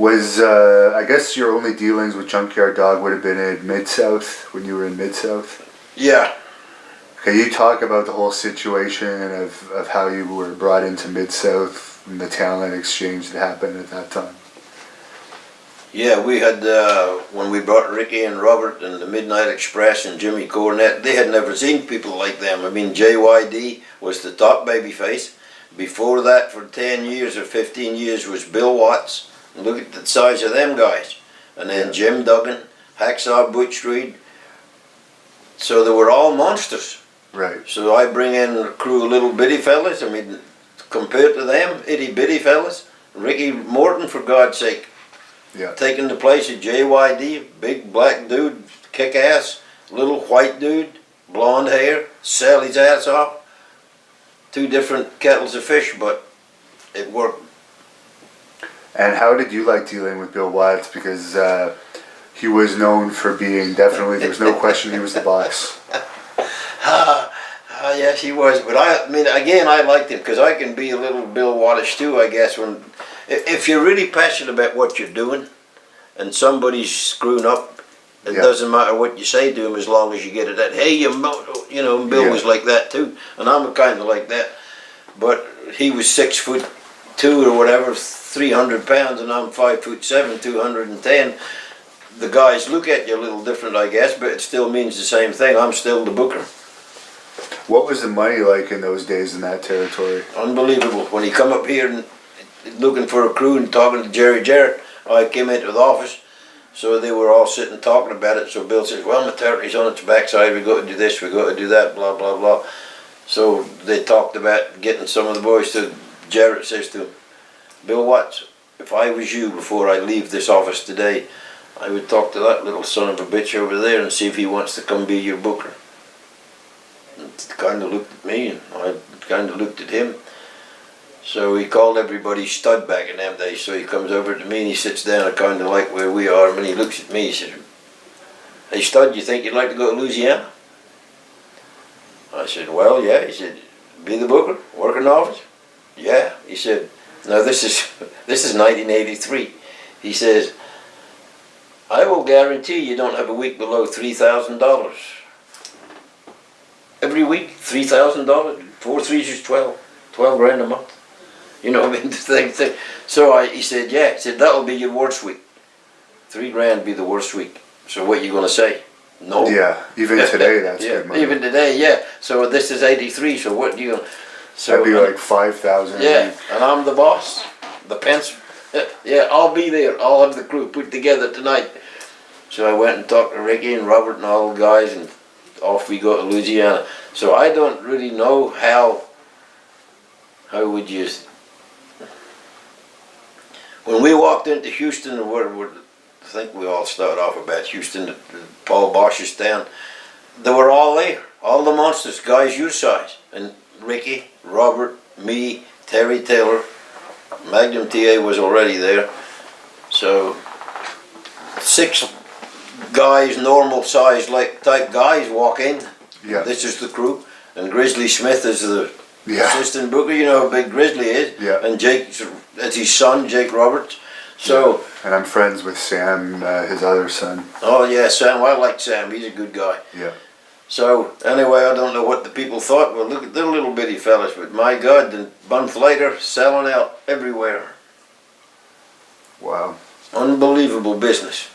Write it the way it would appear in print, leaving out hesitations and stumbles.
Was, I guess your only dealings with Junkyard Dog would have been in Mid-South, when you were in Mid-South? Yeah. Can you talk about the whole situation of how you were brought into Mid-South and the talent exchange that happened at that time? Yeah, we had, when we brought Ricky and Robert and the Midnight Express and Jimmy Cornette, they had never seen people like them. I mean, JYD was the top babyface. Before that, for 10 years or 15 years, was Bill Watts. And look at the size of them guys. And then Jim Duggan, Hacksaw Butch Reed. So they were all monsters. Right. So I bring in a crew of little bitty fellas. I mean, compared to them, itty bitty fellas. Ricky Morton, for God's sake. Yeah. Taking the place of JYD, big black dude, kick-ass, little white dude, blonde hair, sell his ass off. Two different kettles of fish, but it worked. And how did you like dealing with Bill Watts? Because he was known for being definitely, there's no question he was the boss. Yes, he was. But I mean, again, I liked him because I can be a little Bill Wattish too, I guess. If you're really passionate about what you're doing and somebody's screwing up, it doesn't matter what you say to him as long as you get it at, hey, you know, and Bill was like that too. And I'm kind of like that. But he was 6'2" or whatever, 300 pounds, and I'm 5'7", 210. The guys look at you a little different, I guess, but it still means the same thing. I'm still the booker. What was the money like in those days in that territory? Unbelievable. When he come up here and looking for a crew and talking to Jarrett, I came into the office, so they were all sitting talking about it. So Bill says, well, my territory's on its backside, we got to do this, we got to do that, blah, blah, blah. So they talked about getting some of the boys to, Jarrett says to him, Bill Watts, if I was you before I leave this office today, I would talk to that little son of a bitch over there and see if he wants to come be your booker. And he kind of looked at me and I kind of looked at him. So he called everybody stud back in them days. So he comes over to me and he sits down kind of like where we are. And when he looks at me, he says, hey stud, you think you'd like to go to Louisiana? I said, well, yeah. He said, be the booker, work in the office? Yeah. He said, no, this is 1983. He says, I will guarantee you don't have a week below $3,000. Every week, $3,000. 4 3s is 12. 12 grand a month. You know, I mean, the thing. So he said, yeah. He said, that'll be your worst week. 3 grand be the worst week. So what are you going to say? No. Yeah, even today that's good money. Even today, yeah. So this is 83, so what do you... So, that'd be like 5,000. Yeah, and I'm the boss, the pencil. Yeah, I'll be there. I'll have the crew put together tonight. So I went and talked to Ricky and Robert and all the guys, and off we go to Louisiana. So I don't really know how would you... When we walked into Houston, I think we all started off about Houston, Paul Bosch's town. They were all there, all the monsters, guys your size. And Ricky, Robert, me, Terry Taylor, Magnum TA was already there. So 6 guys, normal size type guys walk in. Yeah. This is the crew. And Grizzly Smith is the Yeah. assistant booker, you know how big Grizzly is. Yeah. And Jake, that's his son, Jake Roberts. So. Yeah. And I'm friends with Sam, his other son. Oh yeah, Sam. I like Sam. He's a good guy. Yeah. So anyway, I don't know what the people thought. Well, look at the little bitty fellas, but my God, a month later, selling out everywhere. Wow. Unbelievable business.